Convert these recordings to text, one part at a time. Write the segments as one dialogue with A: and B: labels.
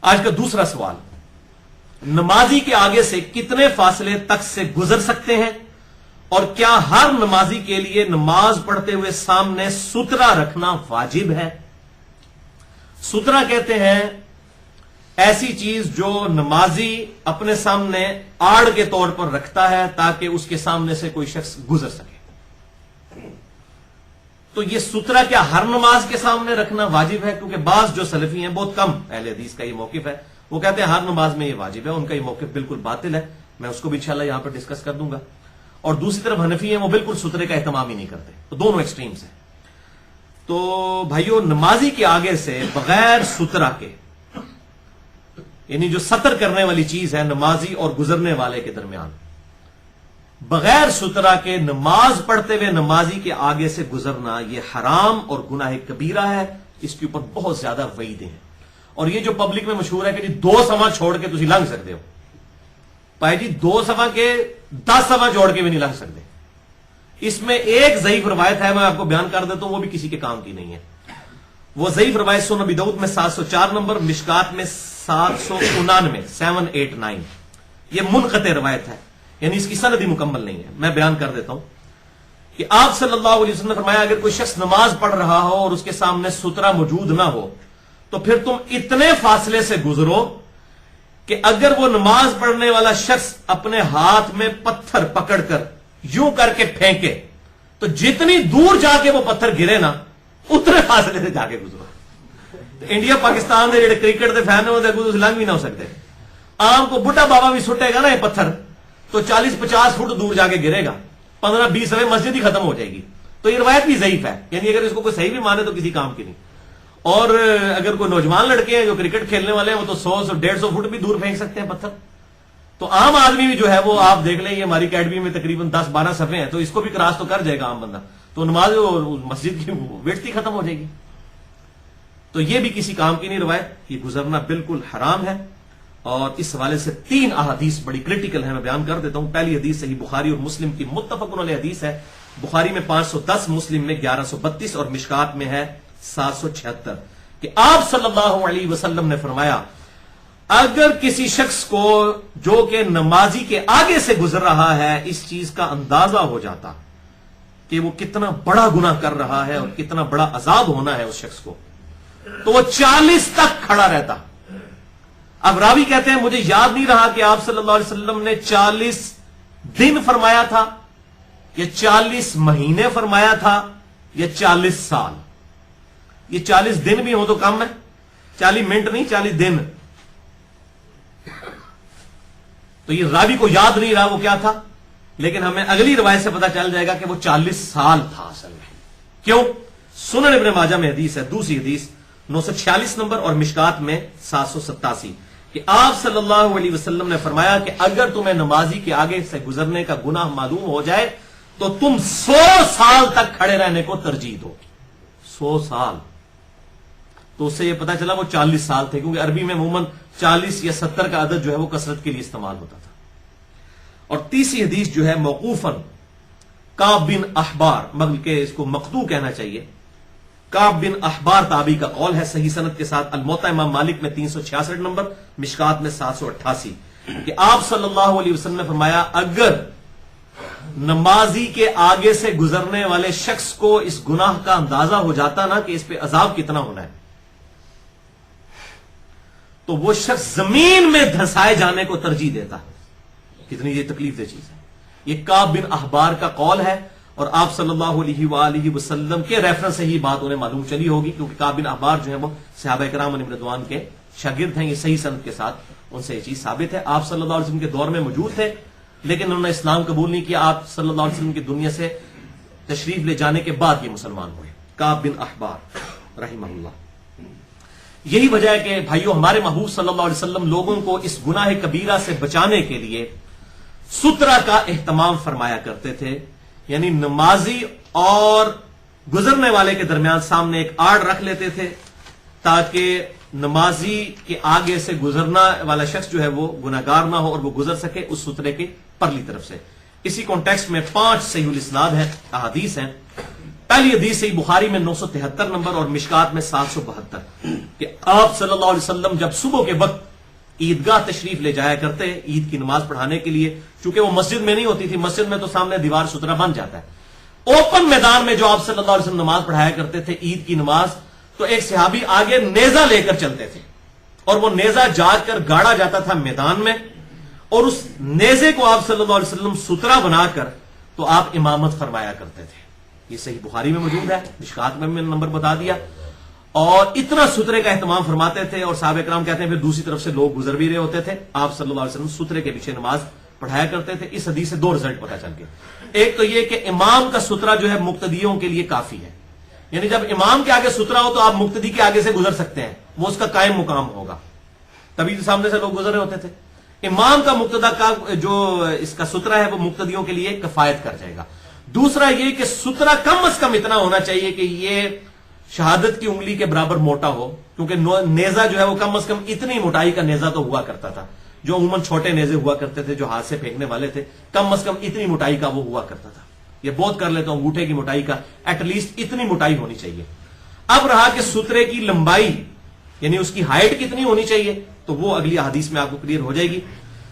A: آج کا دوسرا سوال، نمازی کے آگے سے کتنے فاصلے تک سے گزر سکتے ہیں، اور کیا ہر نمازی کے لیے نماز پڑھتے ہوئے سامنے سترا رکھنا واجب ہے؟ سترا کہتے ہیں ایسی چیز جو نمازی اپنے سامنے آڑ کے طور پر رکھتا ہے تاکہ اس کے سامنے سے کوئی شخص گزر سکے۔ تو یہ سترا کیا ہر نماز کے سامنے رکھنا واجب ہے؟ کیونکہ بعض جو سلفی ہیں، بہت کم اہل حدیث کا یہ موقف ہے، وہ کہتے ہیں ہر نماز میں یہ واجب ہے۔ ان کا یہ موقف بالکل باطل ہے، میں اس کو بھی انشاءاللہ یہاں پر ڈسکس کر دوں گا۔ اور دوسری طرف حنفی ہیں، وہ بالکل سترے کا اہتمام ہی نہیں کرتے۔ تو دونوں ایکسٹریمز ہیں۔ تو بھائیو، نمازی کے آگے سے بغیر سترا کے، یعنی جو ستر کرنے والی چیز ہے نمازی اور گزرنے والے کے درمیان، بغیر سترا کے نماز پڑھتے ہوئے نمازی کے آگے سے گزرنا یہ حرام اور گناہ کبیرہ ہے۔ اس کے اوپر بہت زیادہ وعیدیں ہیں، اور یہ جو پبلک میں مشہور ہے کہ جی 2 صفحہ چھوڑ کے تسی لنگ سکتے ہو، بھائی جی 2 صفحہ کے 10 صفحہ چھوڑ کے بھی نہیں لنگ سکتے۔ اس میں ایک ضعیف روایت ہے، میں آپ کو بیان کر دیتا ہوں، وہ بھی کسی کے کام کی نہیں ہے۔ وہ ضعیف روایت سنن ابی داؤد میں 704 نمبر، مشکات میں 799 789، یہ منقطع روایت ہے، یعنی اس کی سند ہی مکمل نہیں ہے۔ میں بیان کر دیتا ہوں کہ آپ صلی اللہ علیہ وسلم نے فرمایا اگر کوئی شخص نماز پڑھ رہا ہو اور اس کے سامنے سترا موجود نہ ہو تو پھر تم اتنے فاصلے سے گزرو کہ اگر وہ نماز پڑھنے والا شخص اپنے ہاتھ میں پتھر پکڑ کر یوں کر کے پھینکے تو جتنی دور جا کے وہ پتھر گرے نا اتنے فاصلے سے جا کے گزرو۔ انڈیا پاکستان کے جڑے کرکٹ کے فین ہیں لنگ بھی نہ ہو سکتے۔ عام کو بڈھا بابا بھی سٹے گا نا یہ پتھر تو 40-50 فٹ دور جا کے گرے گا، 15-20 مسجد ہی ختم ہو جائے گی۔ تو یہ روایت بھی ضعیف ہے، یعنی اگر اس کو کوئی صحیح بھی مانے تو کسی کام کی نہیں۔ اور اگر کوئی نوجوان لڑکے ہیں جو کرکٹ کھیلنے والے ہیں وہ تو 100-150 فٹ بھی دور پھینک سکتے ہیں پتھر۔ تو عام آدمی بھی جو ہے وہ آپ دیکھ لیں، یہ ہماری اکیڈمی میں تقریباً 10-12 صفحے ہیں، تو اس کو بھی کراس تو کر جائے گا عام بندہ، تو نماز مسجد کی ویٹ ہی ختم ہو جائے گی۔ تو یہ بھی کسی کام کی نہیں روایت، یہ گزرنا بالکل حرام ہے۔ اور اس حوالے سے 3 احادیث بڑی کرٹیکل ہیں، میں بیان کر دیتا ہوں۔ پہلی حدیث صحیح بخاری اور مسلم کی متفق علیہ حدیث ہے، بخاری میں 510، مسلم میں 1132 اور مشکات میں ہے 776، کہ آپ صلی اللہ علیہ وسلم نے فرمایا اگر کسی شخص کو جو کہ نمازی کے آگے سے گزر رہا ہے اس چیز کا اندازہ ہو جاتا کہ وہ کتنا بڑا گناہ کر رہا ہے اور کتنا بڑا عذاب ہونا ہے اس شخص کو، تو وہ 40 تک کھڑا رہتا۔ اب راوی کہتے ہیں مجھے یاد نہیں رہا کہ آپ صلی اللہ علیہ وسلم نے 40 دن فرمایا تھا یا 40 مہینے فرمایا تھا یا 40 سال۔ یہ 40 دن بھی ہو تو کم ہے، 40 منٹ نہیں، 40 دن۔ تو یہ راوی کو یاد نہیں رہا وہ کیا تھا، لیکن ہمیں اگلی روایت سے پتا چل جائے گا کہ وہ 40 سال تھا اصل میں۔ کیوں؟ سنن ابن ماجہ میں حدیث ہے، دوسری حدیث 946 نمبر اور مشکات میں 787، کہ آپ صلی اللہ علیہ وسلم نے فرمایا کہ اگر تمہیں نمازی کے آگے سے گزرنے کا گناہ معلوم ہو جائے تو تم 100 سال تک کھڑے رہنے کو ترجیح دو۔ 100 سال، تو اس سے یہ پتا چلا وہ 40 سال تھے، کیونکہ عربی میں عموماً 40 یا 70 کا عدد جو ہے وہ کثرت کے لیے استعمال ہوتا تھا۔ اور تیسری حدیث جو ہے موقوفاً کعب بن احبار، بلکہ اس کو مقطوع کہنا چاہیے، کعب بن احبار تابعی کا قول ہے، صحیح سند کے ساتھ، الموطا امام مالک میں 366 نمبر، مشکات میں 788، کہ آپ صلی اللہ علیہ وسلم نے فرمایا اگر نمازی کے آگے سے گزرنے والے شخص کو اس گناہ کا اندازہ ہو جاتا نا کہ اس پہ عذاب کتنا ہونا ہے، تو وہ شخص زمین میں دھسائے جانے کو ترجیح دیتا ہے۔ کتنی یہ تکلیف دہ چیز ہے۔ یہ کعب بن احبار کا قول ہے، اور آپ صلی اللہ علیہ وآلہ وسلم کے ریفرنس سے ہی بات انہیں معلوم چلی ہوگی، کیونکہ کعب بن احبار جو ہے وہ صحابہ کرام علیہم رضوان کے شاگرد ہیں، یہ صحیح سند کے ساتھ ان سے یہ چیز ثابت ہے۔ آپ صلی اللہ علیہ وسلم کے دور میں موجود تھے، لیکن انہوں نے اسلام قبول نہیں کیا، آپ صلی اللہ علیہ وسلم کی دنیا سے تشریف لے جانے کے بعد یہ مسلمان ہوئے، کعب بن احبار رحمہ اللہ۔ یہی وجہ ہے کہ بھائیو ہمارے محبوب صلی اللہ علیہ وسلم لوگوں کو اس گناہ کبیرہ سے بچانے کے لیے سترا کا اہتمام فرمایا کرتے تھے، یعنی نمازی اور گزرنے والے کے درمیان سامنے ایک آڑ رکھ لیتے تھے تاکہ نمازی کے آگے سے گزرنا والا شخص جو ہے وہ گناہگار نہ ہو اور وہ گزر سکے اس سترے کے پرلی طرف سے۔ اسی کانٹیکسٹ میں 5 صحیح الاسناد ہیں، احادیث ہیں۔ پہلی حدیث صحیح بخاری میں 973 نمبر اور مشکات میں 772 کہ آپ صلی اللہ علیہ وسلم جب صبح کے وقت عیدگاہ تشریف لے جایا کرتے عید کی نماز پڑھانے کے لیے، چونکہ وہ مسجد میں نہیں ہوتی تھی، مسجد میں تو سامنے دیوار سترا بن جاتا ہے، اوپن میدان میں جو آپ صلی اللہ علیہ وسلم نماز پڑھایا کرتے تھے عید کی نماز، تو ایک صحابی آگے نیزہ لے کر چلتے تھے اور وہ نیزہ جا کر گاڑا جاتا تھا میدان میں، اور اس نیزے کو آپ صلی اللہ علیہ وسلم سترا بنا کر تو آپ امامت فرمایا کرتے تھے۔ یہ صحیح بخاری میں موجود ہے، مشکات میں نے نمبر بتا دیا، اور اتنا سترے کا اہتمام فرماتے تھے، اور صحابہ کرام کہتے ہیں پھر دوسری طرف سے لوگ گزر بھی رہے ہوتے تھے، آپ صلی اللہ علیہ وسلم سترے کے پیچھے نماز پڑھایا کرتے تھے۔ اس حدیث سے دو رزلٹ پتا چل گئے، ایک تو یہ کہ امام کا سترا جو ہے مقتدیوں کے لیے کافی ہے، یعنی جب امام کے آگے سترا ہو تو آپ مقتدی کے آگے سے گزر سکتے ہیں، وہ اس کا قائم مقام ہوگا، تبھی تو سامنے سے لوگ گزر رہے ہوتے تھے۔ امام کا مقتدا کا جو اس کا سترا ہے وہ مقتدیوں کے لیے کفایت کر جائے گا۔ دوسرا یہ کہ سترا کم از کم اتنا ہونا چاہیے کہ یہ شہادت کی انگلی کے برابر موٹا ہو، کیونکہ نیزہ جو ہے وہ کم از کم اتنی موٹائی کا نیزہ تو ہوا کرتا تھا، جو عموماً چھوٹے نیزے ہوا کرتے تھے جو ہاتھ سے پھینکنے والے تھے، کم از کم اتنی موٹائی کا وہ ہوا کرتا تھا۔ یہ بہت کر لیتا ہوں، انگوٹھے کی موٹائی کا ایٹ لیسٹ اتنی موٹائی ہونی چاہیے۔ اب رہا کہ سترے کی لمبائی یعنی اس کی ہائٹ کتنی ہونی چاہیے، تو وہ اگلی حدیث میں آپ کو کلیئر ہو جائے گی۔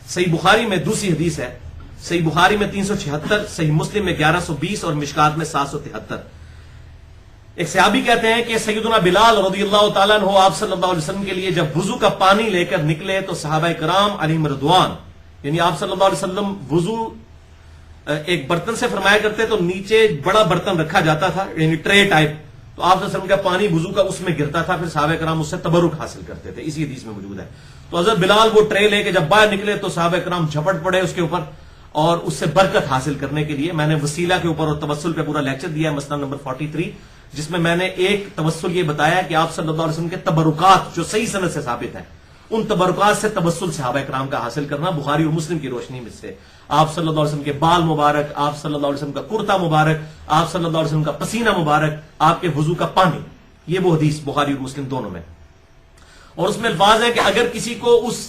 A: صحیح بخاری میں دوسری حدیث ہے، صحیح بخاری میں 376، صحیح مسلم میں 1120 اور مشکات میں 773۔ ایک صحابی کہتے ہیں کہ سیدنا بلال رضی اللہ تعالیٰ عنہ آپ صلی اللہ علیہ وسلم کے لیے جب وضو کا پانی لے کر نکلے تو صحابہ کرام علیہم رضوان، یعنی آپ صلی اللہ علیہ وسلم وضو ایک برتن سے فرمایا کرتے تو نیچے بڑا برتن رکھا جاتا تھا، یعنی ٹرے ٹائپ، تو آپ صلی اللہ علیہ وسلم کا پانی وضو کا اس میں گرتا تھا، پھر صحابہ کرام اس سے تبرک حاصل کرتے تھے، اسی حدیث میں موجود ہے۔ تو حضرت بلال وہ ٹرے لے کے جب باہر نکلے تو صحابہ کرام جھپٹ پڑے اس کے اوپر، اور اس سے برکت حاصل کرنے کے لیے۔ میں نے وسیلہ کے اوپر اور توسل پہ پورا لیکچر دیا ہے، مسئلہ نمبر 43، جس میں میں نے ایک توسل یہ بتایا کہ آپ صلی اللہ علیہ وسلم کے تبرکات جو صحیح سند سے ثابت ہیں، ان تبرکات سے توسل صحابہ کرام کا حاصل کرنا بخاری اور مسلم کی روشنی میں سے، آپ صلی اللہ علیہ وسلم کے بال مبارک، آپ صلی اللہ علیہ وسلم کا کرتا مبارک، آپ صلی اللہ علیہ وسلم کا پسینہ مبارک، آپ کے وضو کا پانی، یہ وہ حدیث بخاری اور مسلم دونوں میں۔ اور اس میں الفاظ ہے کہ اگر کسی کو اس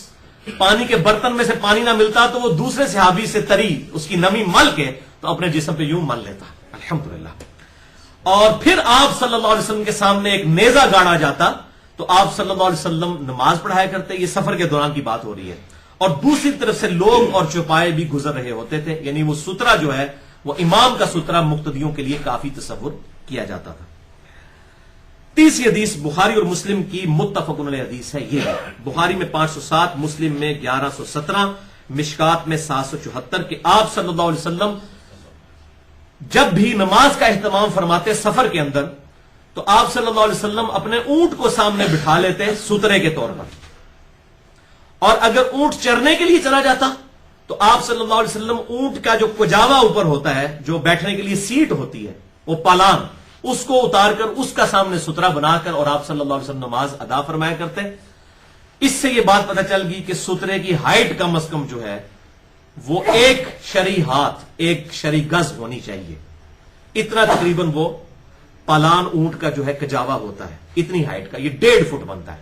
A: پانی کے برتن میں سے پانی نہ ملتا تو وہ دوسرے صحابی سے تری اس کی نمی مل کے تو اپنے جسم پہ یوں مل لیتا، الحمدللہ۔ اور پھر آپ صلی اللہ علیہ وسلم کے سامنے ایک نیزہ گاڑا جاتا تو آپ صلی اللہ علیہ وسلم نماز پڑھایا کرتے، یہ سفر کے دوران کی بات ہو رہی ہے، اور دوسری طرف سے لوگ اور چوپائے بھی گزر رہے ہوتے تھے، یعنی وہ سترا جو ہے وہ امام کا سترا مقتدیوں کے لیے کافی تصور کیا جاتا تھا۔ تیسری حدیث بخاری اور مسلم کی متفق علیہ حدیث ہے، یہ ہے بخاری میں 507، مسلم میں 1117، مشکات میں 774 کہ آپ صلی اللہ علیہ وسلم جب بھی نماز کا اہتمام فرماتے سفر کے اندر تو آپ صلی اللہ علیہ وسلم اپنے اونٹ کو سامنے بٹھا لیتے سترے کے طور پر، اور اگر اونٹ چرنے کے لیے چلا جاتا تو آپ صلی اللہ علیہ وسلم اونٹ کا جو کجاوا اوپر ہوتا ہے، جو بیٹھنے کے لیے سیٹ ہوتی ہے، وہ پالان، اس کو اتار کر اس کا سامنے سترا بنا کر اور آپ صلی اللہ علیہ وسلم نماز ادا فرمایا کرتے۔ اس سے یہ بات پتہ چل گئی کہ سترے کی ہائٹ کم از کم جو ہے وہ ایک شرعی ہاتھ، ایک شرعی گز ہونی چاہیے، اتنا تقریباً وہ پالان اونٹ کا جو ہے کجاوا ہوتا ہے، اتنی ہائٹ کا، یہ 1.5 فٹ بنتا ہے۔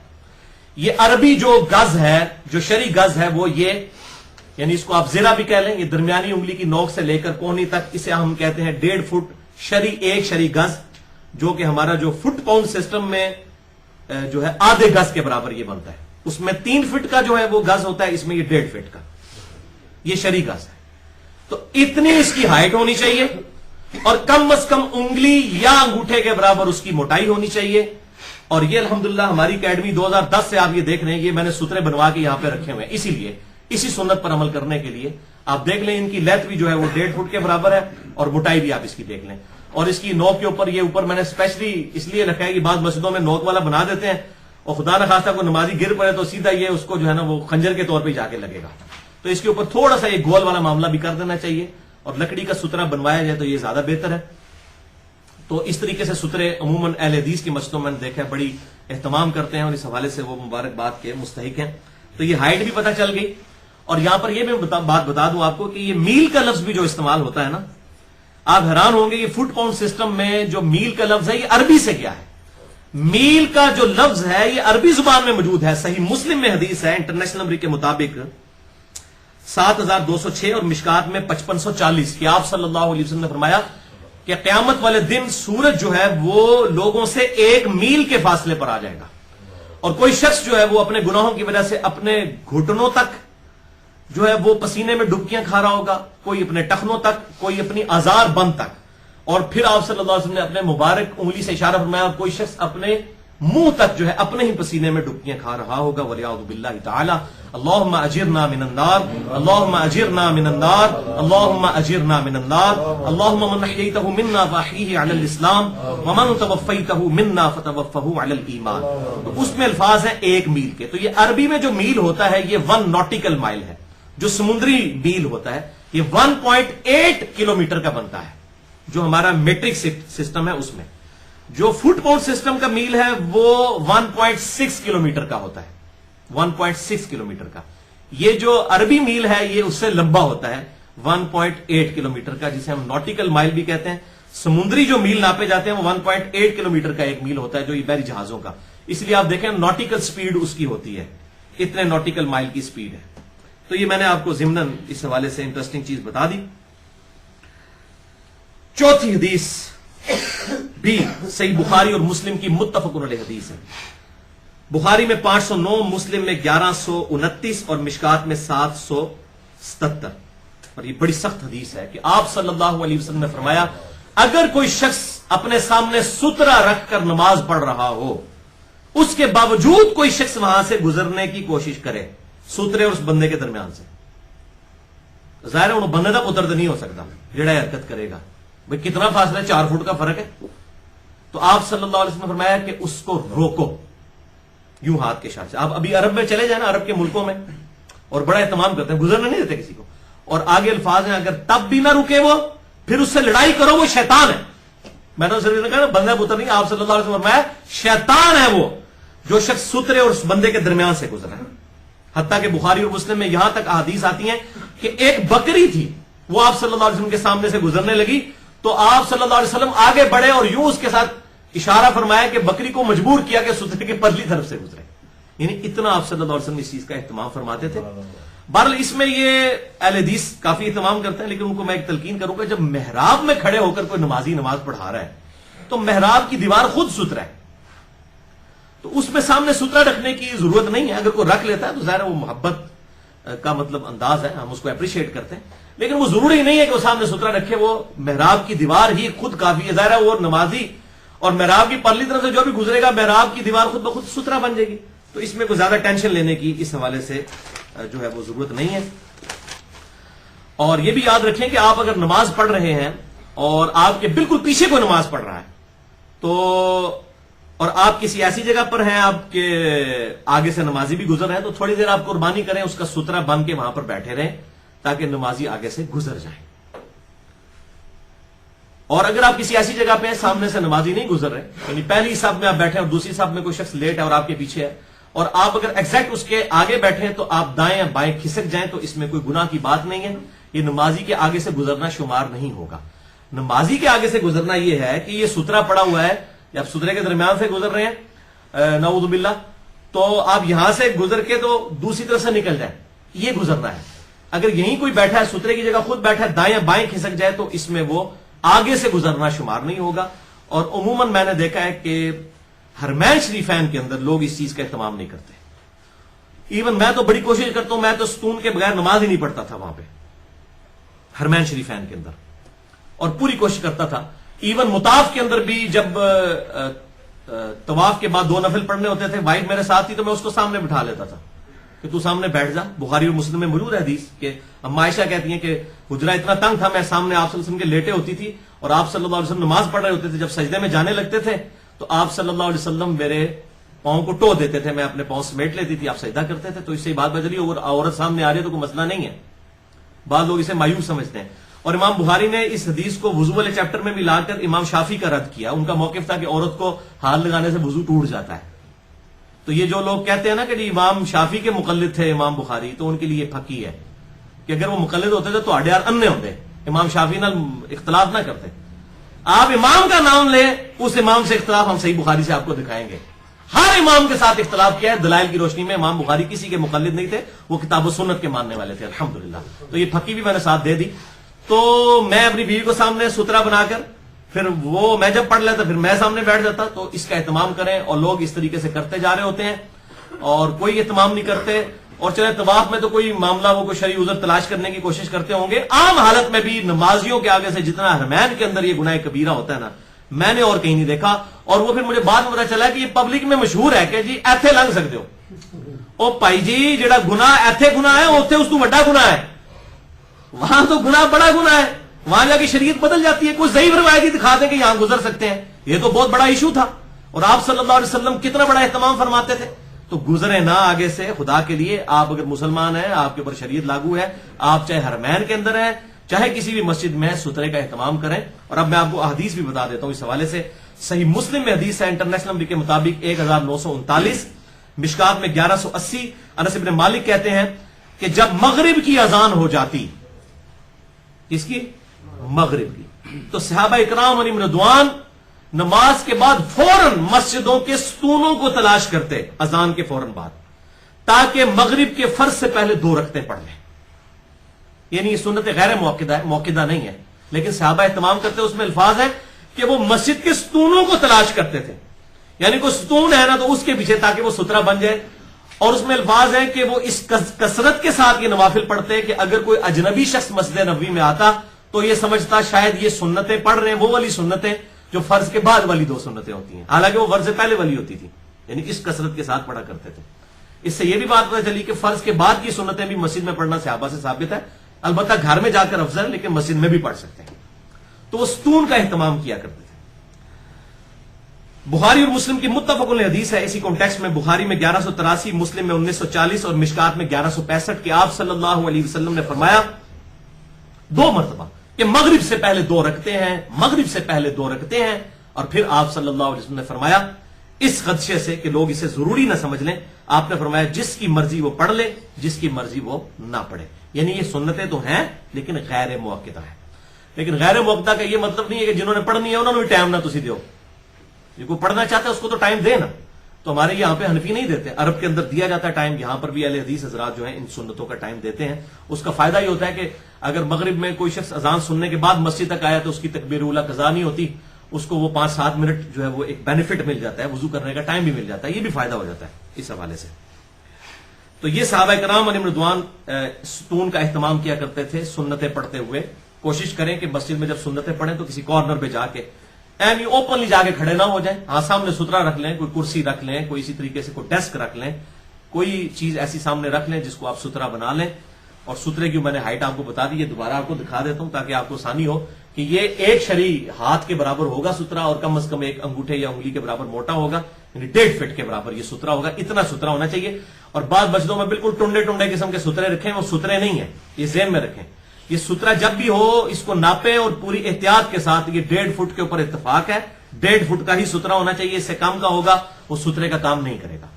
A: یہ عربی جو گز ہے، جو شرعی گز ہے، وہ یہ، یعنی اس کو آپ زرہ بھی کہہ لیں، یہ درمیانی انگلی کی نوک سے لے کر کونی تک، اسے ہم کہتے ہیں 1.5 فٹ شرعی، ایک شرعی گز، جو کہ ہمارا جو فٹ پاؤنڈ سسٹم میں جو ہے آدھے گز کے برابر یہ بنتا ہے، اس میں 3 فٹ کا جو ہے وہ گز ہوتا ہے، اس میں یہ 1.5 فٹ کا، یہ شرعی گز ہے۔ تو اتنی اس کی ہائٹ ہونی چاہیے، اور کم از کم انگلی یا انگوٹھے کے برابر اس کی موٹائی ہونی چاہیے۔ اور یہ الحمدللہ ہماری اکیڈمی 2010 سے آپ یہ دیکھ رہے ہیں، یہ میں نے سترے بنوا کے یہاں پہ رکھے ہوئے ہیں، اسی لیے، اسی سنت پر عمل کرنے کے لیے۔ آپ دیکھ لیں ان کی لیتھ بھی جو ہے وہ 1.5 فٹ کے برابر ہے، اور موٹائی بھی آپ اس کی دیکھ لیں، اور اس کی نوک کے اوپر یہ اوپر میں نے اسپیشلی اس لیے رکھا ہے کہ بعض مسجدوں میں نوک والا بنا دیتے ہیں، اور خدا نہ خواستہ کوئی نمازی گر پڑے تو سیدھا یہ اس کو جو ہے نا وہ خنجر کے طور پہ جا کے لگے گا، تو اس کے اوپر تھوڑا سا یہ گول والا معاملہ بھی کر دینا چاہیے، اور لکڑی کا سترا بنوایا جائے تو یہ زیادہ بہتر ہے۔ تو اس طریقے سے سترے عموماً اہل حدیث کی مسجدوں میں دیکھا ہے بڑی اہتمام کرتے ہیں، اور اس حوالے سے وہ مبارکباد کے مستحق ہیں۔ تو یہ ہائٹ بھی پتہ چل گئی، اور یہاں پر یہ بھی بات بتا دوں آپ کو کہ یہ میل کا لفظ بھی جو استعمال ہوتا ہے نا، آپ حیران ہوں گے یہ فٹ پاؤنڈ سسٹم میں جو میل کا لفظ ہے یہ عربی سے کیا ہے۔ میل کا جو لفظ ہے یہ عربی زبان میں موجود ہے، صحیح مسلم میں حدیث ہے انٹرنیشنل نمبر کے مطابق 7206 اور مشکات میں 5540 کہ آپ صلی اللہ علیہ وسلم نے فرمایا کہ قیامت والے دن سورج جو ہے وہ لوگوں سے 1 میل کے فاصلے پر آ جائے گا، اور کوئی شخص جو ہے وہ اپنے گناہوں کی وجہ سے اپنے گھٹنوں تک جو ہے وہ پسینے میں ڈبکیاں کھا رہا ہوگا، کوئی اپنے ٹخنوں تک، کوئی اپنی آزار بند تک، اور پھر آپ صلی اللہ علیہ وسلم نے اپنے مبارک انگلی سے اشارہ فرمایا کوئی شخص اپنے منہ تک جو ہے اپنے ہی پسینے میں ڈبکیاں کھا رہا ہوگا، والعیاذ باللہ تعالی۔ اللہم اجرنا من النار، اللہم اجرنا من النار، اللہم اجرنا من النار، اللہم من احییتہ منا فاحیہ علی الاسلام ومن توفیتہ منا فتوفہ علی الایمان۔ تو اس میں الفاظ ہیں 1 میل کے، تو یہ عربی میں جو میل ہوتا ہے یہ 1 نوٹیکل مائل ہے، جو سمندری میل ہوتا ہے یہ 1.8 کلومیٹر کا بنتا ہے، جو ہمارا میٹرک سسٹم ہے اس میں۔ جو فٹ پاؤنڈ سسٹم کا میل ہے وہ 1.6 کلومیٹر کا ہوتا ہے، 1.6 کلومیٹر کا۔ یہ جو عربی میل ہے یہ اس سے لمبا ہوتا ہے، 1.8 کلومیٹر کا، جسے ہم نوٹیکل مائل بھی کہتے ہیں۔ سمندری جو میل ناپے جاتے ہیں وہ 1.8 کلومیٹر کا ایک میل ہوتا ہے، جو یہ بحری جہازوں کا، اس لیے آپ دیکھیں نوٹیکل سپیڈ اس کی ہوتی ہے، اتنے نوٹیکل مائل کی سپیڈ ہے۔ تو یہ میں نے آپ کو ضمناً اس حوالے سے انٹرسٹنگ چیز بتا دی۔ چوتھی حدیث بھی صحیح بخاری اور مسلم کی متفق علیہ حدیث ہے۔ بخاری میں 509، مسلم میں 1129 اور مشکات میں 777، اور یہ بڑی سخت حدیث ہے کہ آپ صلی اللہ علیہ وسلم نے فرمایا اگر کوئی شخص اپنے سامنے سترہ رکھ کر نماز پڑھ رہا ہو، اس کے باوجود کوئی شخص وہاں سے گزرنے کی کوشش کرے سترے اور اس بندے کے درمیان سے، ظاہر ہے وہ بندے کا پتر تو نہیں ہو سکتا جڑا حرکت کرے گا، بھئی کتنا فاصلہ ہے، 4 فٹ کا فرق ہے۔ تو آپ صلی اللہ علیہ وسلم نے فرمایا کہ اس کو روکو، یوں ہاتھ کے اشارے سے۔ آپ ابھی عرب میں چلے جائیں نا، عرب کے ملکوں میں، اور بڑا اہتمام کرتے ہیں، گزرنے نہیں دیتے کسی کو، اور آگے الفاظ ہیں اگر تب بھی نہ رکے وہ، پھر اس سے لڑائی کرو، وہ شیطان ہے۔ میں نے کہا نا بندہ پتر نہیں، آپ صلی اللہ علیہ وسلم نے فرمایا شیطان ہے وہ جو شخص سترے اور اس بندے کے درمیان سے گزرا ہے۔ حتیٰ کہ بخاری اور مسلم میں یہاں تک احادیث آتی ہیں کہ ایک بکری تھی، وہ آپ صلی اللہ علیہ وسلم کے سامنے سے گزرنے لگی، تو آپ صلی اللہ علیہ وسلم آگے بڑھے اور یوں اس کے ساتھ اشارہ فرمایا کہ بکری کو مجبور کیا کہ سترے کی پرلی طرف سے گزرے، یعنی اتنا آپ صلی اللہ علیہ وسلم اس چیز کا اہتمام فرماتے تھے۔ بہرحال اس میں یہ اہل حدیث کافی اہتمام کرتے ہیں، لیکن ان کو میں ایک تلقین کروں گا، جب محراب میں کھڑے ہو کر کوئی نمازی نماز پڑھا رہا ہے تو محراب کی دیوار خود سترا ہے، تو اس میں سامنے سترا رکھنے کی ضرورت نہیں ہے۔ اگر کوئی رکھ لیتا ہے تو ظاہر ہے وہ محبت کا مطلب انداز ہے، ہم اس کو اپریشیٹ کرتے ہیں، لیکن وہ ضروری نہیں ہے کہ وہ سامنے سترا رکھے، وہ محراب کی دیوار ہی خود کافی ہے۔ ظاہر ہے وہ نمازی اور محراب کی پرلی طرف سے جو بھی گزرے گا محراب کی دیوار خود بخود سترا بن جائے گی، تو اس میں کوئی زیادہ ٹینشن لینے کی اس حوالے سے جو ہے وہ ضرورت نہیں ہے۔ اور یہ بھی یاد رکھیں کہ آپ اگر نماز پڑھ رہے ہیں اور آپ کے بالکل پیچھے کوئی نماز پڑھ رہا ہے تو، اور آپ کسی ایسی جگہ پر ہیں آپ کے آگے سے نمازی بھی گزر رہے ہیں، تو تھوڑی دیر آپ قربانی کریں، اس کا سترا بن کے وہاں پر بیٹھے رہیں تاکہ نمازی آگے سے گزر جائیں۔ اور اگر آپ کسی ایسی جگہ پہ ہیں سامنے سے نمازی نہیں گزر رہے، یعنی پہلی صف میں آپ بیٹھے اور دوسری صف میں کوئی شخص لیٹ ہے اور آپ کے پیچھے ہے، اور آپ اگر ایگزیکٹ اس کے آگے بیٹھے ہیں تو آپ دائیں یا بائیں کھسک جائیں، تو اس میں کوئی گناہ کی بات نہیں ہے، یہ نمازی کے آگے سے گزرنا شمار نہیں ہوگا۔ نمازی کے آگے سے گزرنا یہ ہے کہ یہ سترا پڑا ہوا ہے، جب سترے کے درمیان سے گزر رہے ہیں نعوذ باللہ، تو آپ یہاں سے گزر کے تو دوسری طرف سے نکل جائیں، یہ گزرنا ہے۔ اگر یہیں کوئی بیٹھا ہے سترے کی جگہ خود بیٹھا ہے، دائیں یا بائیں کھسک جائے تو اس میں وہ آگے سے گزرنا شمار نہیں ہوگا۔ اور عموماً میں نے دیکھا ہے کہ حرمین شریفین کے اندر لوگ اس چیز کا اہتمام نہیں کرتے، ایون میں تو بڑی کوشش کرتا ہوں، میں تو ستون کے بغیر نماز ہی نہیں پڑھتا تھا وہاں پہ حرمین شریفین کے اندر، اور پوری کوشش کرتا تھا۔ ایون مطاف کے اندر بھی جب طواف کے بعد 2 نفل پڑھنے ہوتے تھے، وائف میرے ساتھ تھی تو میں اس کو سامنے بٹھا لیتا تھا کہ تو سامنے بیٹھ جا۔ بخاری اور مسلم میں موجود ہے حدیث کہ اما عائشہ کہتی ہیں کہ حجرہ اتنا تنگ تھا، میں سامنے آپ صلی اللہ علیہ وسلم کے لیٹے ہوتی تھی اور آپ صلی اللہ علیہ وسلم نماز پڑھ رہے ہوتے تھے، جب سجدے میں جانے لگتے تھے تو آپ صلی اللہ علیہ وسلم میرے پاؤں کو ٹو دیتے تھے، میں اپنے پاؤں سمیٹ لیتی تھی، آپ سجدہ کرتے تھے، تو اس سے بات بدلی، اور عورت سامنے آ رہی ہے تو کوئی مسئلہ نہیں ہے۔ بعض لوگ اسے مایوس سمجھتے ہیں، اور امام بخاری نے اس حدیث کو وضو والے چیپٹر میں بھی لا کر امام شافعی کا رد کیا۔ ان کا موقف تھا کہ عورت کو ہاتھ لگانے سے وضو ٹوٹ جاتا ہے، تو یہ جو لوگ کہتے ہیں نا کہ امام شافعی کے مقلد تھے امام بخاری، تو ان کے لیے پھکی ہے کہ اگر وہ مقلد ہوتے تھے تو آڈے یار انے ہوتے، امام شافعی نال اختلاف نہ کرتے۔ آپ امام کا نام لیں، اس امام سے اختلاف ہم صحیح بخاری سے آپ کو دکھائیں گے۔ ہر امام کے ساتھ اختلاف کیا ہے دلائل کی روشنی میں، امام بخاری کسی کے مقلد نہیں تھے، وہ کتاب و سنت کے ماننے والے تھے الحمدللہ۔ تو یہ پھکی بھی میں نے ساتھ دے دی۔ تو میں اپنی بیوی کو سامنے سترا بنا کر پھر وہ میں جب پڑھ لیتا پھر میں سامنے بیٹھ جاتا. تو اس کا اہتمام کریں, اور لوگ اس طریقے سے کرتے جا رہے ہوتے ہیں اور کوئی اہتمام نہیں کرتے. اور چلے طواف میں تو کوئی معاملہ وہ کوئی شرعی عذر تلاش کرنے کی کوشش کرتے ہوں گے. عام حالت میں بھی نمازیوں کے آگے سے جتنا حرمین کے اندر یہ گناہ کبیرہ ہوتا ہے نا, میں نے اور کہیں نہیں دیکھا. اور وہ پھر مجھے بعد میں پتا چلا کہ یہ پبلک میں مشہور ہے کہ جی ایتھے لنگ سکتے ہو. او بھائی جی جڑا گناہ ایتھے گناہ ہے اوتھے اس تو بڑا گناہ ہے, وہاں تو گناہ بڑا گناہ ہے, وہاں جا کے شریعت بدل جاتی ہے. کوئی ضعیف روایت ہی دکھا دیں کہ یہاں گزر سکتے ہیں, یہ تو بہت بڑا ایشو تھا. اور آپ صلی اللہ علیہ وسلم کتنا بڑا اہتمام فرماتے تھے. تو گزرے نہ آگے سے, خدا کے لیے. آپ اگر مسلمان ہیں, آپ کے اوپر شریعت لاگو ہے, آپ چاہے حرمین کے اندر ہیں چاہے کسی بھی مسجد میں, سترے کا اہتمام کریں. اور اب میں آپ کو احادیث بھی بتا دیتا ہوں اس حوالے سے. صحیح مسلم میں حدیث ہے انٹرنیشنل نمبر کے مطابق 1939, مشکات میں 1180. انس بن مالک کہتے ہیں کہ جب مغرب کی اذان ہو جاتی, اس کی مغرب کی, تو صحابہ اکرام علیہم رضوان نماز کے بعد فوراً مسجدوں کے ستونوں کو تلاش کرتے اذان کے فوراً بعد, تاکہ مغرب کے فرض سے پہلے 2 رکعتیں پڑھ لیں. یعنی یہ سنت غیر موقدہ ہے, موقدہ نہیں ہے, لیکن صحابہ اہتمام کرتے. اس میں الفاظ ہے کہ وہ مسجد کے ستونوں کو تلاش کرتے تھے. یعنی کوئی ستون ہے نا تو اس کے پیچھے تاکہ وہ سترا بن جائے. اور اس میں الفاظ ہے کہ وہ اس کثرت کے ساتھ یہ نوافل پڑھتے کہ اگر کوئی اجنبی شخص مسجد نبوی میں آتا تو یہ سمجھتا شاید یہ سنتیں پڑھ رہے ہیں, وہ والی سنتیں جو فرض کے بعد والی 2 سنتیں ہوتی ہیں, حالانکہ وہ فرض سے پہلے والی ہوتی تھی. یعنی اس کثرت کے ساتھ پڑھا کرتے تھے. اس سے یہ بھی بات پتہ چلی کہ فرض کے بعد کی سنتیں بھی مسجد میں پڑھنا صحابہ سے ثابت ہے. البتہ گھر میں جا کر افضل ہے, لیکن مسجد میں بھی پڑھ سکتے ہیں. تو وہ ستون کا اہتمام کیا کرتے تھے. بخاری اور مسلم کی متفق علیہ حدیث ہے اسی کانٹیکسٹ میں. بخاری میں 1183, مسلم میں 1940 اور مشکات میں 1165 کہ آپ صلی اللہ علیہ وسلم نے فرمایا 2 مرتبہ کہ مغرب سے پہلے 2 رکعتیں ہیں, مغرب سے پہلے 2 رکعتیں ہیں. اور پھر آپ صلی اللہ علیہ وسلم نے فرمایا اس خدشے سے کہ لوگ اسے ضروری نہ سمجھ لیں, آپ نے فرمایا جس کی مرضی وہ پڑھ لے, جس کی مرضی وہ نہ پڑھے. یعنی یہ سنتیں تو ہیں لیکن غیر موقدہ ہیں. لیکن غیر موقدہ کا یہ مطلب نہیں ہے کہ جنہوں نے پڑھنی ہے انہوں نے بھی ٹائم نہ تسی دیو. جو کوئی پڑھنا چاہتا ہے اس کو تو ٹائم دے نا. تو ہمارے یہاں پہ حنفی نہیں دیتے, عرب کے اندر دیا جاتا ہے ٹائم. یہاں پر بھی اہل حدیث حضرات جو ہیں ان سنتوں کا ٹائم دیتے ہیں. اس کا فائدہ یہ ہوتا ہے کہ اگر مغرب میں کوئی شخص اذان سننے کے بعد مسجد تک آیا تو اس کی تکبیر اولیٰ قضا نہیں ہوتی, اس کو وہ 5-7 منٹ جو ہے وہ ایک بینیفٹ مل جاتا ہے, وضو کرنے کا ٹائم بھی مل جاتا ہے. یہ بھی فائدہ ہو جاتا ہے اس حوالے سے. تو یہ صحابہ کرام علیہم رضوان ستون کا اہتمام کیا کرتے تھے سنتیں پڑھتے ہوئے. کوشش کریں کہ مسجد میں جب سنتیں پڑھیں تو کسی کارنر پہ جا کے اینی اوپنلی جا کے کھڑے نہ ہو جائیں. ہاں سامنے سترا رکھ لیں, کوئی کرسی رکھ لیں, کوئی اسی طریقے سے کوئی ڈیسک رکھ لیں, کوئی چیز ایسی سامنے رکھ لیں جس کو آپ سترا بنا لیں. اور سترے کی میں نے ہائٹ آپ کو بتا دی, یہ دوبارہ آپ کو دکھا دیتا ہوں تاکہ آپ کو آسانی ہو کہ یہ ایک شرعی ہاتھ کے برابر ہوگا سترا, اور کم از کم ایک انگوٹھے یا انگلی کے برابر موٹا ہوگا, یعنی 1.5 فٹ کے برابر یہ سترا ہوگا. اتنا سترا ہونا چاہیے. اور بعض مسجدوں میں بالکل ٹنڈے ٹنڈے قسم کے سترے رکھیں, وہ سترے نہیں ہیں, یہ ذہن میں رکھیں. یہ سترا جب بھی ہو اس کو ناپیں اور پوری احتیاط کے ساتھ. یہ 1.5 فٹ کے اوپر اتفاق ہے, 1.5 فٹ کا ہی سترا ہونا چاہیے. اس سے کم کا ہوگا وہ سترے کا کام نہیں کرے گا.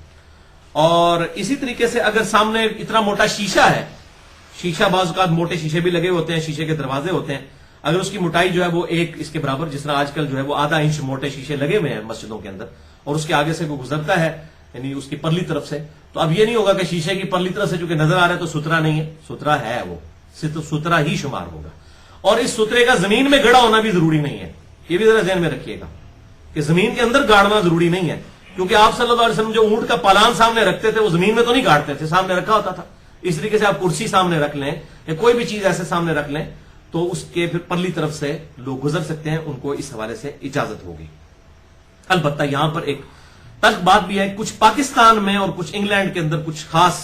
A: اور اسی طریقے سے اگر سامنے اتنا موٹا شیشہ ہے, شیشہ بعض اوقات موٹے شیشے بھی لگے ہوتے ہیں, شیشے کے دروازے ہوتے ہیں, اگر اس کی موٹائی جو ہے وہ 1 اس کے برابر, جس طرح آج کل جو ہے وہ ½ انچ موٹے شیشے لگے ہوئے ہیں مسجدوں کے اندر, اور اس کے آگے سے کوئی گزرتا ہے یعنی اس کی پرلی طرف سے, تو اب یہ نہیں ہوگا کہ شیشے کی پرلی طرف سے چونکہ نظر آ رہا ہے تو سترا نہیں ہے, سترا ہے, وہ سترا ہی شمار ہوگا. اور اس سترے کا زمین میں گڑا ہونا بھی ضروری نہیں ہے. یہ بھی ذرا ذہن میں رکھیے گا کہ زمین کے اندر گاڑنا ضروری نہیں ہے, کیونکہ آپ صلی اللہ علیہ وسلم جو اونٹ کا پالان سامنے رکھتے تھے وہ زمین میں تو نہیں گاڑتے تھے, سامنے رکھا ہوتا تھا. اس طریقے سے آپ کرسی سامنے رکھ لیں یا کوئی بھی چیز ایسے سامنے رکھ لیں تو اس کے پھر پرلی طرف سے لوگ گزر سکتے ہیں, ان کو اس حوالے سے اجازت ہوگی. البتہ یہاں پر ایک تلخ بات بھی ہے, کچھ پاکستان میں اور کچھ انگلینڈ کے اندر کچھ خاص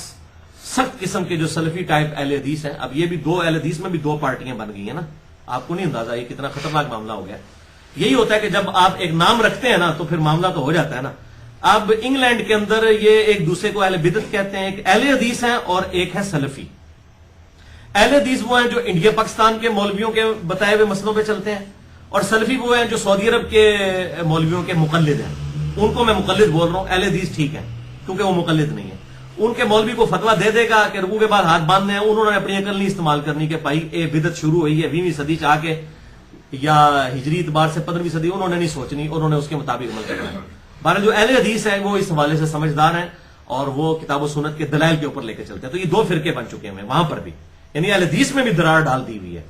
A: سخت قسم کے جو سلفی ٹائپ اہل حدیث ہیں. اب یہ بھی 2 اہل حدیث میں بھی 2 پارٹیاں بن گئی ہیں نا, آپ کو نہیں اندازہ یہ کتنا خطرناک معاملہ ہو گیا. یہی ہوتا ہے کہ جب آپ ایک نام رکھتے ہیں نا تو پھر معاملہ تو ہو جاتا ہے نا. اب انگلینڈ کے اندر یہ ایک دوسرے کو اہل بدعت کہتے ہیں, ایک اہل حدیث ہیں اور ایک ہے سلفی. اہل حدیث وہ ہیں جو انڈیا پاکستان کے مولویوں کے بتائے ہوئے مسئلوں پہ چلتے ہیں, اور سلفی وہ ہیں جو سعودی عرب کے مولویوں کے مقلد ہیں. ان کو میں مقلد بول رہا ہوں, اہل حدیث ٹھیک ہے کیونکہ وہ مقلد نہیں ہے. ان کے مولوی کو فتوا دے دے گا کہ رکوع کے بعد ہاتھ باندھنے ہیں, انہوں نے اپنی عقل نہیں استعمال کرنی کہ بھائی یہ بدعت شروع ہوئی ہے 20ویں صدی چ آ کے یا ہجری اعتبار سے 15ویں صدی, انہوں نے نہیں سوچنی, انہوں نے اس کے مطابق عمل کرنا ہے. بہرحال جو اہل حدیث ہیں وہ اس حوالے سے سمجھدار ہیں اور وہ کتاب و سنت کے دلائل کے اوپر لے کے چلتے ہیں. تو یہ 2 فرقے بن چکے ہیں وہاں پر بھی, یعنی اہل حدیث میں بھی درار ڈال دی ہوئی ہے.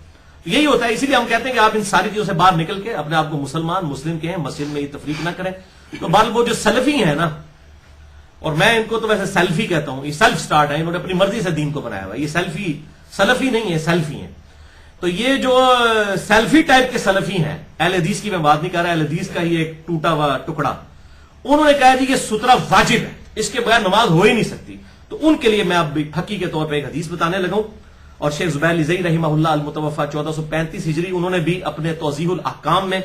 A: یہی ہوتا ہے، اسی لیے ہم کہتے ہیں کہ آپ ان ساری چیزوں سے باہر نکل کے اپنے آپ کو مسلمان مسلم کہیں، مسجد میں یہ تفریق نہ کریں. تو بال وہ جو سلفی ہیں نا، اور میں ان کو تو ویسے سیلفی کہتا ہوں، یہ سیلف سٹارٹ ہے، انہوں نے اپنی مرضی سے دین کو بنایا ہوا. یہ سلفی نہیں ہے، سیلفی ہیں. تو یہ جو سیلفی ٹائپ کے سلفی ہیں، اہل حدیث کی میں بات نہیں کر رہا، اہل حدیث کا ہی ایک ٹوٹا ہوا ٹکڑا، انہوں نے کہا جی کہ سترہ واجب ہے، اس کے بغیر نماز ہو ہی نہیں سکتی. تو ان کے لیے میں اب حقیقی کے طور پہ ایک حدیث بتانے لگا ہوں. اور شیخ زبیر لزئی رحمہ اللہ المتوفا 1435 ہجری، انہوں نے بھی اپنے توضیح الاحکام میں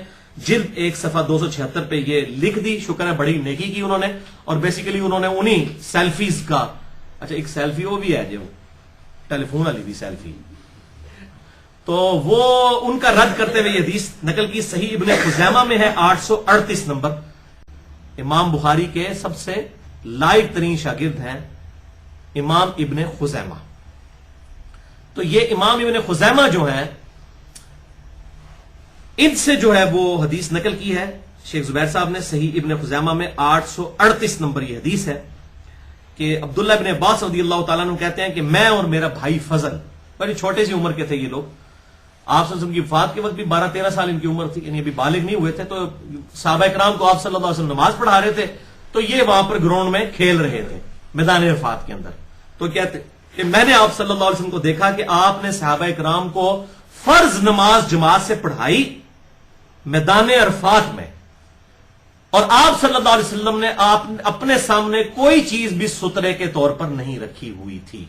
A: جلد 1 صفحہ 276 پہ یہ لکھ دی. شکر ہے، بڑی نیکی کی انہوں نے. اور بیسیکلی انہوں نے انہی سیلفیز کا، اچھا ایک سیلفی وہ بھی ہے جو ٹیلی فون والی بھی سیلفی، تو وہ ان کا رد کرتے ہوئے یہ حدیث نقل کی. صحیح ابن خزیمہ میں ہے 838 نمبر. امام بخاری کے سب سے لائق ترین شاگرد ہیں امام ابن خزیمہ. تو یہ امام ابن خزیمہ جو ہیں، ان سے جو ہے وہ حدیث نقل کی ہے شیخ زبیر صاحب نے. صحیح ابن خزیمہ میں 838 نمبر یہ حدیث ہے کہ عبداللہ ابن عباس رضی اللہ تعالیٰ عنہ کہتے ہیں کہ میں اور میرا بھائی فضل، بڑی چھوٹے سی عمر کے تھے یہ لوگ، آپ صلی اللہ علیہ وسلم کی وفات کے وقت بھی 12-13 سال ان کی عمر تھی، یعنی ابھی بالغ نہیں ہوئے تھے. تو صحابہ کرام کو آپ صلی اللہ علیہ وسلم نماز پڑھا رہے تھے، تو یہ وہاں پر گراؤنڈ میں کھیل رہے تھے میدان عرفات کے اندر. تو کہتے کہ میں نے آپ صلی اللہ علیہ وسلم کو دیکھا کہ آپ نے صحابہ کرام کو فرض نماز جماعت سے پڑھائی میدان عرفات میں، اور آپ صلی اللہ علیہ وسلم نے اپنے سامنے کوئی چیز بھی سترے کے طور پر نہیں رکھی ہوئی تھی،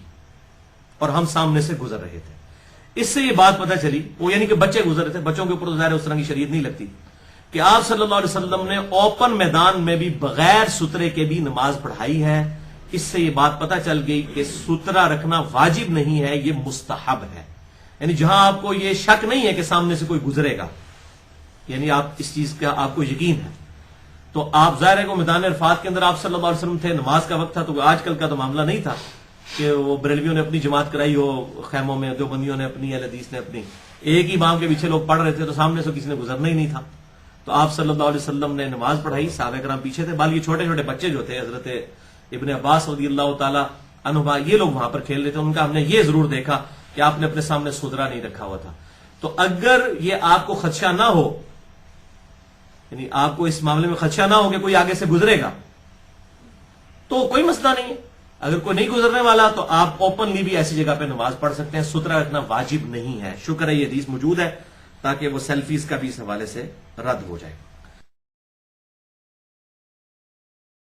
A: اور ہم سامنے سے گزر رہے تھے. اس سے یہ بات پتہ چلی، وہ یعنی کہ بچے گزر رہے تھے، بچوں کے اوپر تو ظاہر اس طرح کی شریعت نہیں لگتی، کہ آپ صلی اللہ علیہ وسلم نے اوپن میدان میں بھی بغیر سترے کے بھی نماز پڑھائی ہے. اس سے یہ بات پتہ چل گئی کہ سترہ رکھنا واجب نہیں ہے، یہ مستحب ہے. یعنی جہاں آپ کو یہ شک نہیں ہے کہ سامنے سے کوئی گزرے گا، یعنی آپ اس چیز کا آپ کو یقین ہے، تو آپ ظاہر ہے کو میدان عرفات کے اندر آپ صلی اللہ علیہ وسلم تھے، نماز کا وقت تھا. تو آج کل کا تو معاملہ نہیں تھا کہ وہ بریلویوں نے اپنی جماعت کرائی ہو خیموں میں، دیوبندیوں نے اپنی، اہل حدیث نے اپنی، ایک ہی امام کے پیچھے لوگ پڑھ رہے تھے، تو سامنے سے کسی نے گزرنا ہی نہیں تھا. تو آپ صلی اللہ علیہ وسلم نے نماز پڑھائی، صحابہ کرام پیچھے تھے. بلکہ چھوٹے چھوٹے بچے جو تھے، حضرت ابن عباس رضی اللہ تعالی عنہ، یہ لوگ وہاں پر کھیل رہے تھے. ان کا ہم نے یہ ضرور دیکھا کہ آپ نے اپنے سامنے سترہ نہیں رکھا ہوا تھا. تو اگر یہ آپ کو خدشہ نہ ہو، یعنی آپ کو اس معاملے میں خدشہ نہ ہو کہ کوئی آگے سے گزرے گا، تو کوئی مسئلہ نہیں ہے. اگر کوئی نہیں گزرنے والا تو آپ اوپنلی بھی ایسی جگہ پہ نماز پڑھ سکتے ہیں. سترہ رکھنا واجب نہیں ہے. شکر ہے یہ حدیث موجود ہے تاکہ وہ سیلفیز کا بھی اس حوالے سے رد ہو جائے.